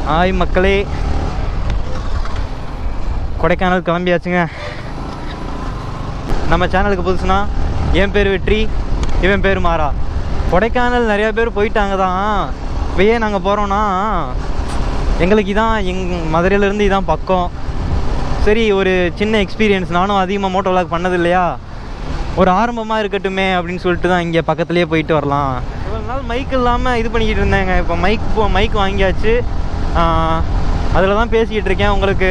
Hi மக்களே, கொடைக்கானல் கிளம்பியாச்சுங்க. நம்ம சேனலுக்கு புதுசுனா என் பேர் வெற்றி, இவன் பேர் மாறா. கொடைக்கானல் நிறையா பேர் போயிட்டாங்க தான். இப்போ ஏன் நாங்கள் போகிறோன்னா, எங்களுக்கு இதான் மதுரையிலேருந்து இதான் பக்கம். சரி, ஒரு சின்ன எக்ஸ்பீரியன்ஸ். நானும் அதிகமாக மோட்டோ விளாக் பண்ணது இல்லையா, ஒரு ஆரம்பமாக இருக்கட்டுமே அப்படின்னு சொல்லிட்டு தான் இங்கே பக்கத்துலேயே போயிட்டு வரலாம். இவ்வளோ நாள் மைக் இல்லாமல் இது பண்ணிக்கிட்டு இருந்தேங்க. இப்போ மைக் வாங்கியாச்சு. அதில் தான் பேசிக்கிட்டு இருக்கேன். உங்களுக்கு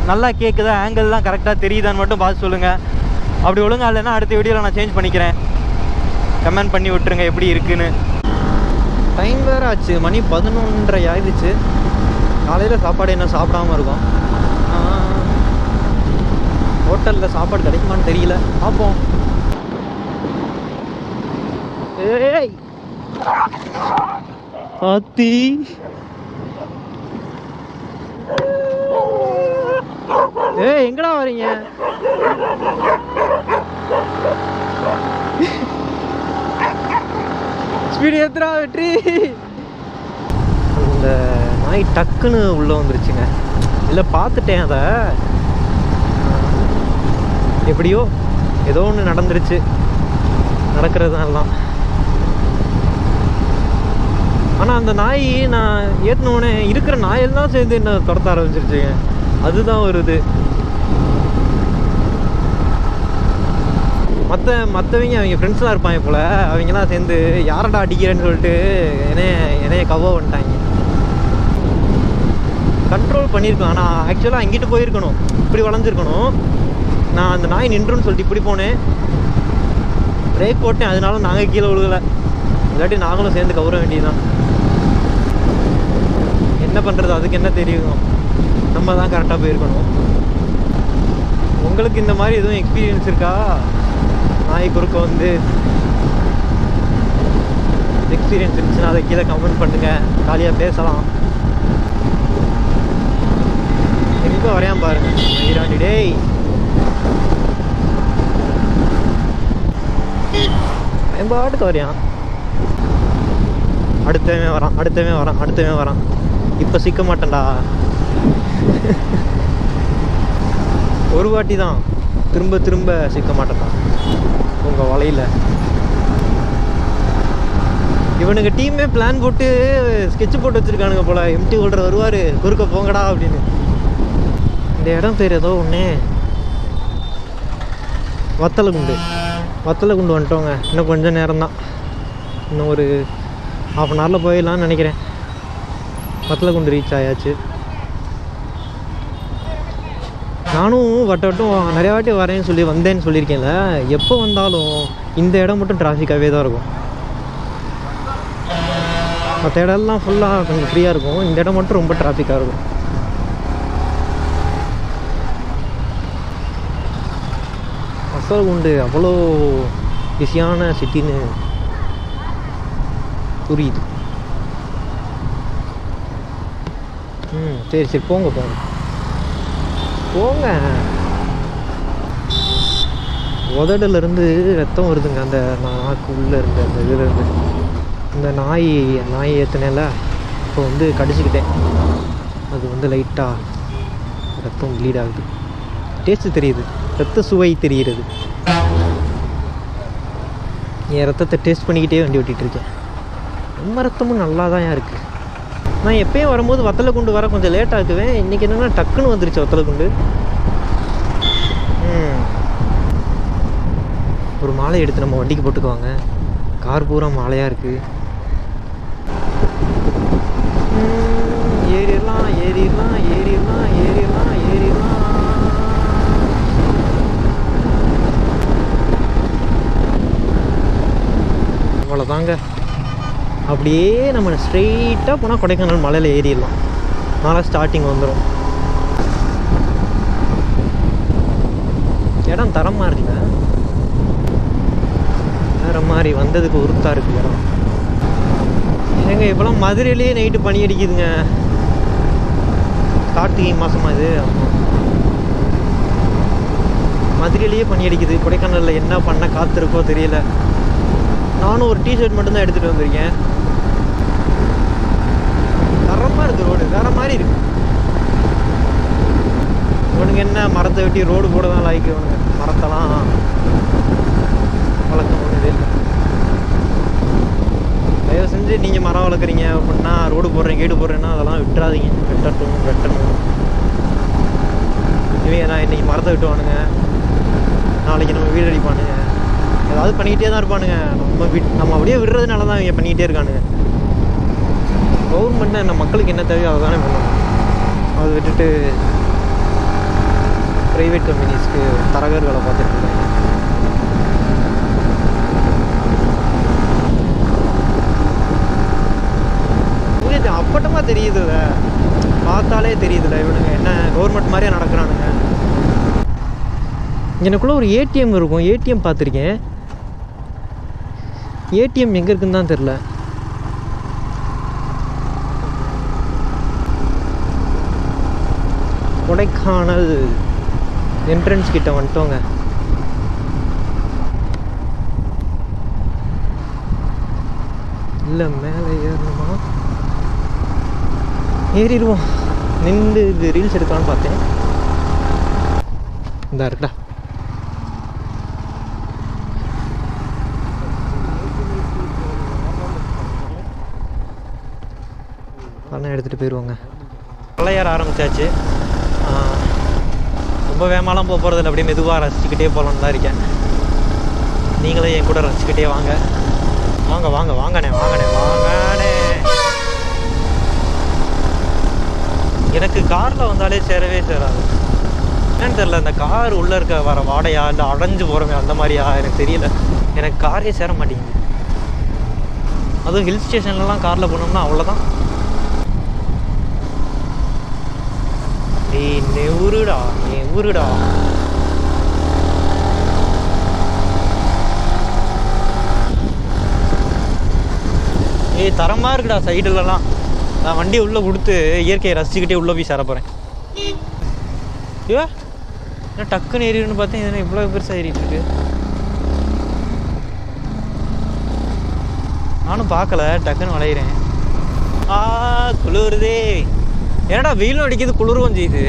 நல்லா கேட்குதா, ஆங்கிள்லாம் கரெக்டாக தெரியுதான்னு மட்டும் பார்த்து சொல்லுங்கள். அப்படி ஒழுங்கா இல்லைன்னா அடுத்த வீடியோவில் நான் சேஞ்ச் பண்ணிக்கிறேன். கமெண்ட் பண்ணி விட்டுருங்க எப்படி இருக்குன்னு. டைம் வேறு ஆச்சு, மணி 11:30 ஆயிடுச்சு. காலையில் சாப்பாடு என்ன சாப்பிடாமல் இருக்கும். ஹோட்டலில் சாப்பாடு கிடைக்குமான்னு தெரியல, பார்ப்போம். ஏய் ஆத்தி, ஏய் எங்கடா வரீங்க? ஸ்பீடு ஏத்துறா வெற்றி. அந்த நாய் டக்குன்னு உள்ளே வந்துருச்சுங்க. இல்லை பார்த்துட்டேன், அதை எப்படியோ ஏதோ ஒன்று நடந்துருச்சு. நடக்கிறது தான். ஆனால் அந்த நாய் நான் ஏற்றினோடனே இருக்கிற நாயெல்லாம் சேர்ந்து என்ன துரத்த ஆரம்பிச்சிருச்சுங்க. அதுதான் வருது. மற்றவங்க அவங்க ஃப்ரெண்ட்ஸ்லாம் இருப்பாங்க போல், அவங்கெல்லாம் சேர்ந்து யாரடா அடிக்கிறேன்னு சொல்லிட்டு என்னைய கவ்வா பண்ணிட்டாங்க. கண்ட்ரோல் பண்ணியிருக்கோம், ஆனால் ஆக்சுவலாக அங்கிட்டு போயிருக்கணும், இப்படி வளைஞ்சிருக்கணும். நான் அந்த நாய் நின்றுன்னு சொல்லிட்டு இப்படி போனேன், பிரேக் போட்டேன். அதனால நாங்கள் கீழே விழுகலை. இல்லாட்டி நாங்களும் சேர்ந்து கவர வேண்டியதுதான். என்ன பண்ணுறது, அதுக்கு என்ன தெரியும், நம்ம தான் கரெக்டாக போயிருக்கணும். உங்களுக்கு இந்த மாதிரி எதுவும் எக்ஸ்பீரியன்ஸ் இருக்கா? நாய் குறுக்க வந்து எக்ஸ்பீரியன்ஸ் இருந்துச்சுன்னா அதை கீழே கமெண்ட் பண்ணுங்கள், ஜாலியாக பேசலாம். எங்கே வரையான் பாருங்க ஐராண்டி. டேய் என் பாட்டுக்கு வரையான். அடுத்தவன் வரான். இப்போ சிக்க மாட்டேன்டா. ஒரு வாட்டி தான், திரும்ப சிக்க மாட்டேன்டா உங்கள் வலையில். இவனுங்க டீமே பிளான் போட்டு ஸ்கெட்ச் போட்டு வச்சுருக்கானுங்க போல். எம்டி ஹோல்டர் வருவார், குறுக்க போங்கடா அப்படின்னு. இந்த இடம் பேர் ஏதோ ஒன்று, வத்தலகுண்டு வந்துட்டோங்க. இன்னும் கொஞ்சம் நேரம்தான், இன்னும் ஒரு 1/2 hourல போயிடலான்னு நினைக்கிறேன். வத்தலகுண்டு ரீச் ஆயாச்சு. நானும் வட்டம் நிறையா வாட்டி வந்தேன்னு சொல்லியிருக்கேன்ல. எப்போ வந்தாலும் இந்த இடம் மட்டும் டிராஃபிக்காகவே தான் இருக்கும். மற்ற இடம்லாம் ஃபுல்லாக கொஞ்சம் ஃப்ரீயாக இருக்கும், இந்த இடம் மட்டும் ரொம்ப டிராஃபிக்காக இருக்கும். வத்தலகுண்டு அவ்வளோ பிஸியான சிட்டின்னு புரியுது. சரி போங்க. உதடுலேருந்து ரத்தம் வருதுங்க, அந்த நாக்கு உள்ளே இருந்து, அந்த இதுலேருந்து. இந்த நாய் ஏற்றினேல, இப்போ வந்து கடிச்சிக்கிட்டேன். அது வந்து லைட்டாக ரத்தம் ப்ளீட் ஆகுது. டேஸ்ட்டு தெரியுது, ரத்த சுவை தெரிகிறது. என் ரத்தத்தை டேஸ்ட் பண்ணிக்கிட்டே வண்டி ஓட்டிகிட்ருக்கேன். நம்ம ரத்தமும் நல்லா தான் இருக்குது. நான் எப்பயும் வரும்போது வத்தலகுண்டு வர கொஞ்சம் லேட் ஆகுவேன். இன்றைக்கி என்னென்னா டக்குன்னு வந்துருச்சு வத்தலகுண்டு. ஒரு மாலை எடுத்து நம்ம வண்டிக்கு போட்டுக்குவாங்க. கார் பூரா மாலையாக இருக்குது. ஏறிடலாம். அவ்வளோதாங்க. அப்படியே நம்ம ஸ்ட்ரெயிட்டாக போனால் கொடைக்கானல் மலையில் ஏறிடலாம். மலை ஸ்டார்டிங் வந்துடும். இடம் தரமாக இருக்குல்ல, வேறு மாதிரி வந்ததுக்கு உருத்தாக இருக்குது இடம். ஏங்க இப்போலாம் மதுரையிலேயே நைட்டு பனி அடிக்குதுங்க. கார்த்திகை மாதமாக இது. மதுரையிலேயே பனி அடிக்குது. கொடைக்கானலில் என்ன பண்ண காத்திருக்கோ தெரியல. நானும் ஒரு டிஷர்ட் மட்டும்தான் எடுத்துகிட்டு வந்திருக்கேன். தரமாக இருக்குது ரோடு, வேறு மாதிரி இருக்குது. என்ன மரத்தை வெட்டி ரோடு போட தான் லாய்க்குவானுங்க. மரத்தெல்லாம் வளர்க்க முடியுது இல்லை. தயவு செஞ்சு நீங்கள் மரம் வளர்க்குறீங்க அப்படின்னா, ரோடு போடுறீங்க வீடு போடுறேன்னா அதெல்லாம் விட்டுறாதீங்க. வெட்டணும். இவங்க நான் இன்றைக்கி மரத்தை வெட்டுவானுங்க, நாளைக்கு நம்ம வீடு அடிப்பானுங்க, ஏதாவது பண்ணிக்கிட்டே தான் இருப்பானுங்க. நம்ம அப்படியே விடுறதுனால தான் இவங்க பண்ணிக்கிட்டே இருக்கானுங்க. கவர்மெண்ட்டு நம்ம மக்களுக்கு என்ன தேவையோ அதை தானே பண்ணணும். அதை விட்டுட்டு ப்ரைவேட் கம்பெனிஸ்க்கு தரகர்களை பார்த்துட்டு இருக்காங்க. அப்பட்டமாக தெரியுதுல்ல, பார்த்தாலே தெரியுதுல்ல இவனுங்க என்ன கவர்மெண்ட் மாதிரியே நடக்கிறானுங்க. எனக்குள்ளே ஒரு ஏடிஎம் இருக்கும். ஏடிஎம் பார்த்துருக்கேன். ஏடிஎம் எங்கே இருக்குன்னு தான் தெரில. கொடைக்கானல் என்ட்ரன்ஸ் கிட்ட வந்துட்டோங்க. இல்லை மேலே ஏறணுமா? ஏறிடுவோம். நின்று இது ரீல்ஸ் எடுக்கலான்னு பார்த்தேன். இந்த இருக்குடா. பணம் எடுத்துகிட்டு போயிடுவோங்க. ஏற ஆரம்பித்தாச்சு. ரொம்ப வேகமாலாம் போக போகிறதில்ல, அப்படியே மெதுவாக ரசிச்சுக்கிட்டே போகலான்னு தான் இருக்கேன். நீங்களே என் கூட ரசிச்சுக்கிட்டே வாங்க. வாங்கண்ணே. எனக்கு காரில் வந்தாலே சேரவே சேராது. என்னன்னு தெரில, இந்த கார் உள்ளே இருக்க வர வாடையா இல்லை அடைஞ்சு போகிறோமே அந்த மாதிரியா எனக்கு தெரியல. எனக்கு காரே சேர மாட்டேங்குது. அதுவும் ஹில் ஸ்டேஷன்லலாம் காரில் போனோம்னா அவ்வளோதான். ஊருடா. தரமாக இருக்குடா சைடுலலாம். நான் வண்டியை உள்ளே கொடுத்து இயற்கையை ரசிச்சுக்கிட்டே உள்ளே போய் சேர போகிறேன். ஐயோ என்ன டக்குன்னு ஏறிடுன்னு பார்த்தேன். இதனால் இவ்வளோ பெருசாக ஏறிட்டு இருக்கு. நானும் பார்க்கல, டக்குன்னு வளையிறேன். குளிருதே. என்னடா வெயிலும் அடிக்குது குளிரும் செய்யுது.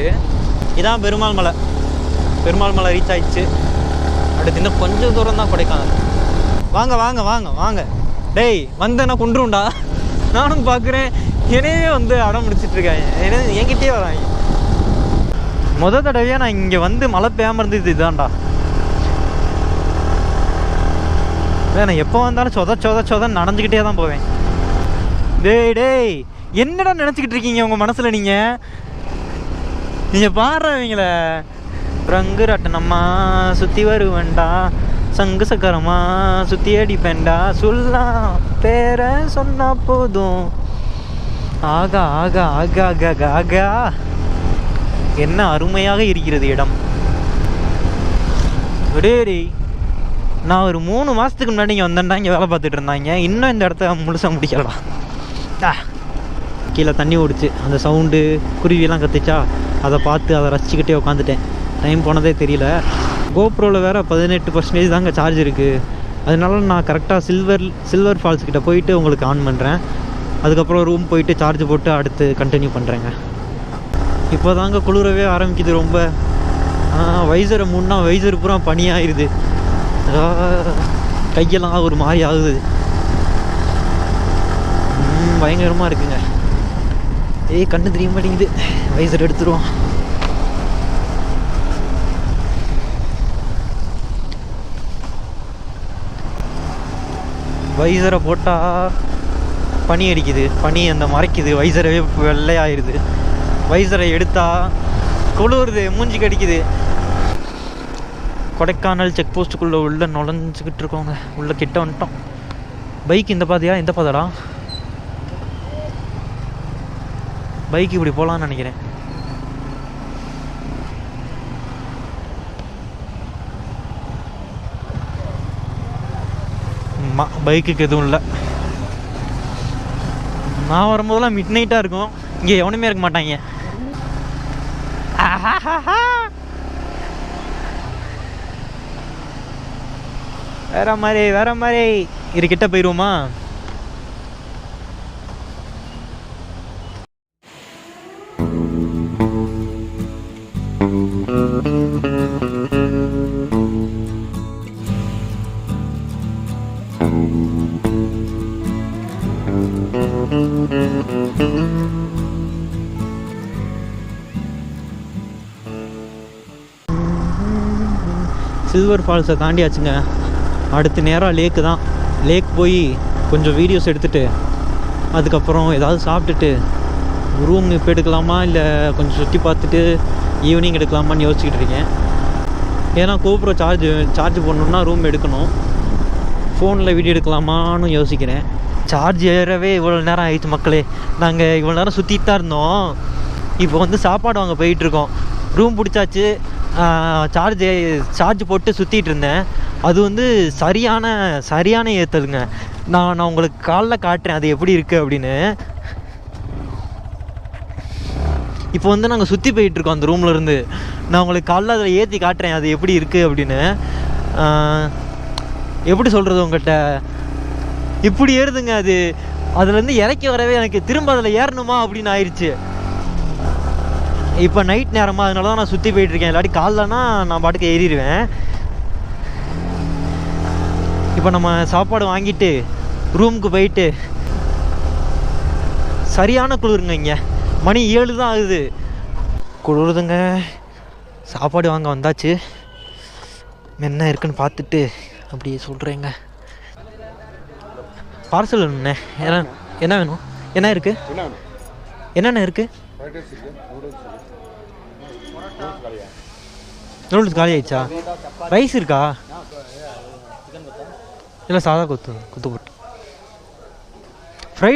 இதான் பெருமாள் மலை ரீச் ஆயிடுச்சு. அடுத்து இன்னும் கொஞ்சம் தூரம் தான் கொடைக்கானல். வாங்க. டேய் வந்தேன்னா கொண்டுருண்டா. நானும் பார்க்குறேன். என்னையே வந்து அடம் முடிச்சிட்ருக்காங்க. என்கிட்டயே வராங்க. தடவையாக நான் இங்கே வந்து மழை பெய்யாமல் இருந்தது இதான்டா. நான் எப்போ வந்தாலும் சொத நனைஞ்சிக்கிட்டே தான் போவேன். டேய் என்னடா நினச்சிக்கிட்டு இருக்கீங்க உங்கள் மனசில்? நீங்கள் பாடுறவங்கள ரங்கு ரட்டனம்மா சுற்றி வருவேண்டா, சங்கு சக்கரமா சுற்றி அடிப்பேண்டா, சொல்லலாம் பேர சொன்னா போதும். ஆகா என்ன அருமையாக இருக்கிறது இடம். டேய் நான் ஒரு 3 மாதத்துக்கு முன்னாடி இங்கே வந்தேன்டா. இங்கே வேலை பார்த்துட்டு இருந்தாங்க. இன்னும் இந்த இடத்த முழுசாக முடிக்கலடா. கீழே தண்ணி ஓடிச்சு. அந்த சவுண்டு குருவியெல்லாம் கற்றுச்சா, அதை பார்த்து அதை ரசிச்சுக்கிட்டே உட்காந்துட்டேன். டைம் போனதே தெரியல. கோப்ரோவில் வேறு 18% தாங்க சார்ஜ் இருக்குது. அதனால நான் கரெக்டாக சில்வர் ஃபால்ஸ் கிட்டே போயிட்டு உங்களுக்கு ஆன் பண்ணுறேன். அதுக்கப்புறம் ரூம் போயிட்டு சார்ஜ் போட்டு அடுத்து கண்டினியூ பண்ணுறேங்க. இப்போ தாங்க குளிரவே ஆரம்பிக்குது ரொம்ப. வைசரை மூணுனா வைசர் பூரா பனியாயிருது. கையெல்லாம் ஒரு மாதிரி ஆகுது. பயங்கரமாக இருக்குங்க. கண்ணு தெரிய மாட்டேங்குது. வைசர் எடுத்துருவோம். வைசரை போட்டால் பனி அடிக்குது. பனி அந்த மறைக்குது. வைசரவே வெள்ளையாயிருது. வைசரை எடுத்தால் குளிருது, மூஞ்சி கடிக்குது. கொடைக்கானல் செக் போஸ்ட்டுக்குள்ளே உள்ள நுழைஞ்சிக்கிட்டு இருக்கோங்க. உள்ள கிட்ட வந்துட்டோம். பைக் இந்த பாதைடா. பைக் இப்படி போகலான்னு நினைக்கிறேன். பைக்குக்கு எதுவும் இல்லை. நான் வரும்போதெல்லாம் மிட் நைட்டாக இருக்கும். இங்கே எவனுமே இருக்க மாட்டாங்க. வேற மாதிரி இது கிட்ட போயிடுவோமா? சில்வர் ஃபால்ஸை தாண்டியாச்சுங்க. அடுத்து நேராக லேக்கு தான். லேக் போய் கொஞ்சம் வீடியோஸ் எடுத்துகிட்டு அதுக்கப்புறம் ஏதாவது சாப்பிட்டுட்டு ரூம் இப்போ எடுக்கலாமா இல்லை கொஞ்சம் சுற்றி பார்த்துட்டு ஈவினிங் எடுக்கலாமான்னு யோசிச்சுக்கிட்டு இருக்கேன். ஏன்னா கோப்ரோ சார்ஜ் பண்ணணுன்னா ரூம் எடுக்கணும். ஃபோனில் வீடியோ எடுக்கலாமான்னு யோசிக்கிறேன். சார்ஜ் ஏறவே இவ்வளோ நேரம் ஆயிடுச்சு மக்களே. நாங்கள் இவ்வளோ நேரம் சுற்றிட்டு தான் இருந்தோம். இப்போ வந்து சாப்பாடு வாங்க போயிட்டுருக்கோம். ரூம் பிடிச்சாச்சு. சார்ஜ் போட்டு சுற்றிட்டு இருந்தேன். அது வந்து சரியான ஏற்றுதுங்க. நான் உங்களுக்கு காலைல காட்டுறேன் அது எப்படி இருக்குது அப்படின்னு. இப்போ வந்து நாங்கள் சுற்றி போயிட்டுருக்கோம் அந்த ரூம்லேருந்து. நான் உங்களுக்கு காலைல அதில் ஏற்றி காட்டுறேன் அது எப்படி இருக்குது அப்படின்னு. எப்படி சொல்கிறது உங்கள்கிட்ட, இப்படி ஏறுதுங்க அது. அதுலேருந்து இறக்கி வரவே எனக்கு திரும்ப அதில் ஏறணுமா அப்படின்னு ஆயிடுச்சு. இப்போ நைட் நேரமாக அதனால தான் நான் சுற்றி போயிட்டுருக்கேன். இல்லாட்டி காலைலனா நான் பாட்டுக்கு ஏறிடுவேன். இப்போ நம்ம சாப்பாடு வாங்கிட்டு ரூமுக்கு போயிட்டு சரியான குளிருங்க. இங்கே மணி 7 தான் ஆகுது. குளிருதுங்க. சாப்பாடு வாங்க வந்தாச்சு. என்ன இருக்குன்னு பார்த்துட்டு அப்படியே சொல்கிறேங்க. பார்சல் வேணுண்ணே. என்ன வேணும்? என்ன இருக்குது? என்னென்ன இருக்குது? நூடுல்ஸ் காலி ஆயிடுச்சா? ரைஸ் இருக்கா? இல்லை சாதா கொத்து போட்டு ஃப்ரை.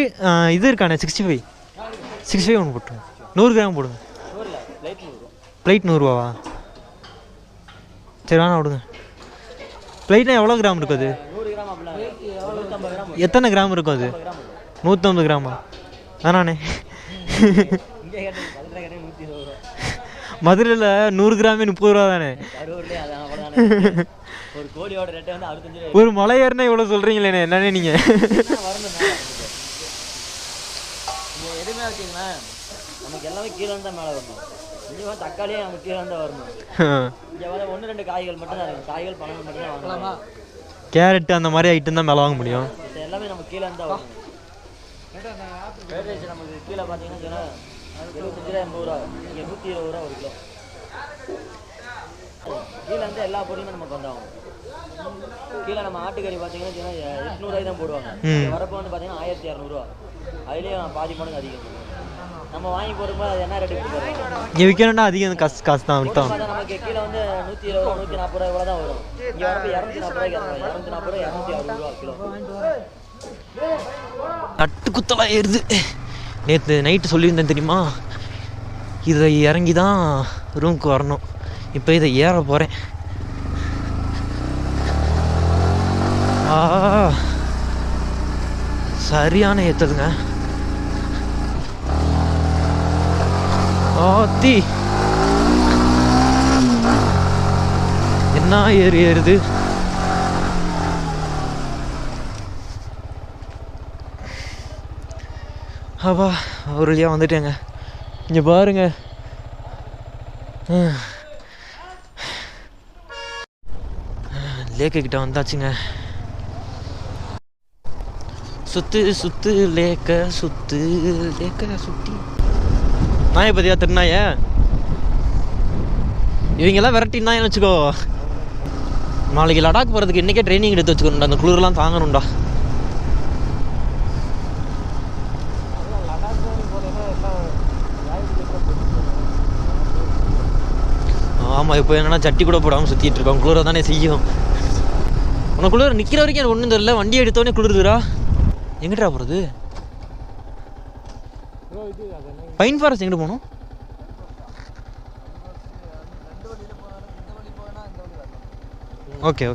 இது இருக்காண்ணே 65 ஒன்று போட்டுருங்க. 100 கிராம் போடுங்க. ப்ளைட் 100 ரூபாவா? சரி வேணா விடுங்க. ப்ளைட்னா எவ்வளோ கிராம் இருக்கும் அது? எத்தனை கிராம் இருக்கும் அது? 150 கிராமா? வேணாண்ணே. மதுரையில் 100 கிராமே 30 ரூபா தானே. ஒரு மலை ஏறினா இவ்வளோ சொல்கிறீங்களே, என்னன்னே நீங்கள்? எதுவுமே வச்சுங்களேன், நமக்கு எல்லாமே கீழே தான் மேலே வரணும். இங்கே தக்காளியே நமக்கு கீழே தான் வரணும். இங்கே வர 1-2 காய்கள் மட்டும் தான் இருக்கும். காய்கள் பழங்கள் மட்டும் தான் வாங்கலாமா? கேரட் அந்த மாதிரி ஐட்டம் தான் மேலே வாங்க முடியும். எல்லாமே நமக்கு கீழே தான் வரணும். ஃப்ரைட் ரைஸ் நமக்கு கீழே பார்த்தீங்கன்னா 75 ரூபா 80 ரூபா, இங்கே 120 ரூபா 1 கிலோ. கீழே வந்து எல்லா பொருளுமே நமக்கு வந்தாகும். கீழே நம்ம ஆட்டுக்கறி பார்த்தீங்கன்னா 800 ரூபாய் தான் போடுவாங்க. வரப்போ வந்து பார்த்தீங்கன்னா 1200 ரூபா. அதுலேயும் பாதி மடங்கு அதிகம். நம்ம வாங்கி போடும்போது அது என்ன ரேட்டு கொடுக்குறோம்? இங்கே விற்கணும்னா அதிகம் காசு தான் விற்றோம். நமக்கு கீழே வந்து 120 ரூபா 140 ரூபா இவ்வளோ தான் வரும். இங்கே வரப்போ 240 ரூபாய்க்கு 240 ரூபா 260 ரூபா கிலோ. தட்டு குத்தலாம் ஏறுது. நேற்று நைட்டு சொல்லியிருந்தேன் தெரியுமா, இதை இறங்கி தான் ரூமுக்கு வரணும். இப்போ இதை ஏற போகிறேன். சரியான ஏற்றுதுங்க. ஆத்தி என்ன ஏறுது. அப்பா ஒரு வழியாக வந்துட்டேங்க. இங்கே பாருங்க. லேக்கு கிட்ட வந்தாச்சுங்க. சுத்து லேக்க சுற்றி நாயை பற்றியா திருநாய இவங்கெல்லாம் விரட்டினாயன்னு வச்சுக்கோ. நாளைக்கு லடாக் போகிறதுக்கு இன்றைக்கே ட்ரைனிங் எடுத்து வச்சுக்கணும்டா. அந்த குளிர்லாம் தாங்கணும்டா. ஆமாம், இப்போ என்னன்னா சட்டி கூட போடாமல் சுற்றிட்டு இருக்கோம். குளிர தானே செய்யும். உனக்கு குளிர் நிற்கிற வரைக்கும் எனக்கு ஒன்றும் தெரியல. வண்டி எடுத்தோடனே குளிருதுரா. எங்கிட்டா போகிறது? பைன் ஃபாரஸ்ட் எங்கிட்ட போகணும்? ஓகே.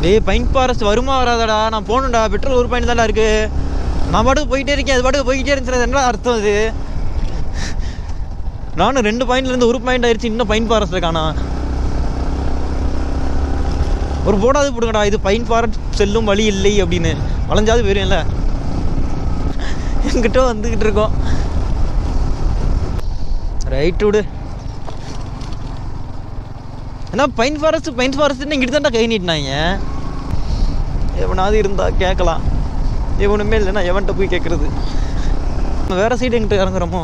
டேய் பைன் ஃபாரஸ்ட் வருமா வராதடா? நான் போகணும்டா. பெட்ரோல் 1 பாயிண்ட் தான்டா இருக்குது. நான் பாட்டுக்கு போயிட்டே இருக்கேன். அது பாட்டுக்கு போய்கிட்டே இருந்துச்சு. என்ன அர்த்தம் அது? நானும் 2 பாயிண்ட்லேருந்து 1 பாயிண்ட் ஆயிடுச்சு. இன்னும் பைன் ஃபாரஸ்ட்டில் காணா. ஒரு போடாது போடுங்கடா, இது பைன் ஃபாரஸ்ட் செல்லும் வழி இல்லை அப்படின்னு. வளைஞ்சாவது போயிரும்ல. என்கிட்ட வந்துக்கிட்டு இருக்கோம். ரைட்டு விடு. ஏன்னா பைன் ஃபாரஸ்ட்னு இங்கிட்டு தான்டா கை நீட்டினாங்க. எவனாவது இருந்தால் கேட்கலாம், எவனுமே இல்லைன்னா எவன்கிட்ட போய் கேட்குறது. வேறு சைடு எங்கிட்ட இறங்குறோமோ?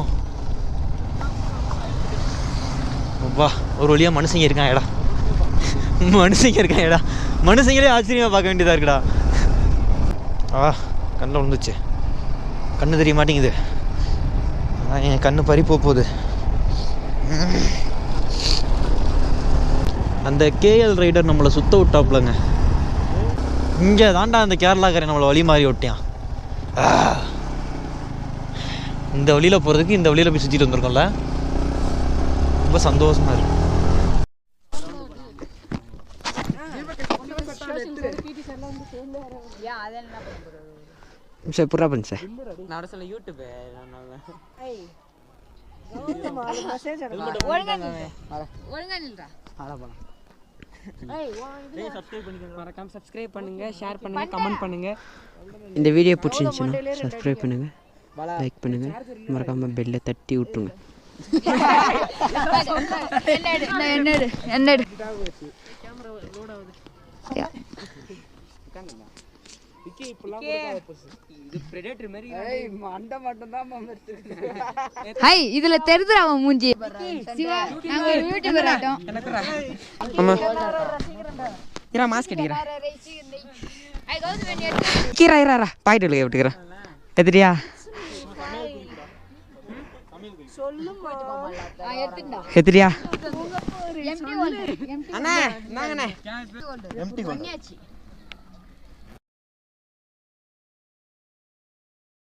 வா, ஒரு வழியாக மனுஷங்க இருக்கான். மனுஷங்க இருக்கான். மனுஷங்களே ஆச்சரியமாக பார்க்க வேண்டியதாக இருக்குடா. கண்ணில் விழுந்துச்சு. கண்ணு தெரிய மாட்டேங்குது. என் கண்ணு பறி போகுது. அந்த கேஎல் ரைடர் நம்மளை சுத்த விட்டாப்புலங்க. இங்கே தாண்டா அந்த கேரளாக்காரன் நம்மளை வழி மாறி விட்டான். இந்த வழியில் போகிறதுக்கு இந்த வழியில் போய் சுற்றிட்டு வந்திருக்கோம்ல, ரொம்ப சந்தோஷமா இருக்கு. சார் புறா பண்ணு சார். நான் சொல்ல யூடியூப் மறக்காம சப்ஸ்கிரைப் பண்ணுங்க, ஷேர் பண்ணுங்க, கமெண்ட் பண்ணுங்க. இந்த வீடியோ பிடிச்சிருந்துச்சுன்னா சப்ஸ்கிரைப் பண்ணுங்க, லைக் பண்ணுங்க, மறக்காம பெல்லை தட்டி விட்டுருங்க. இதுல தெரியுது அவன் மூஞ்சி. நாங்க ஒரு யூடியூபர் ஆட்டோம். ஆமா இரா மாஸ்க் அடிக்கிறா. கீரா இரா பாயிட்டு விட்டுக்கிறேன். எதிரியா எதிரியா அண்ணா நாங்கண்ணே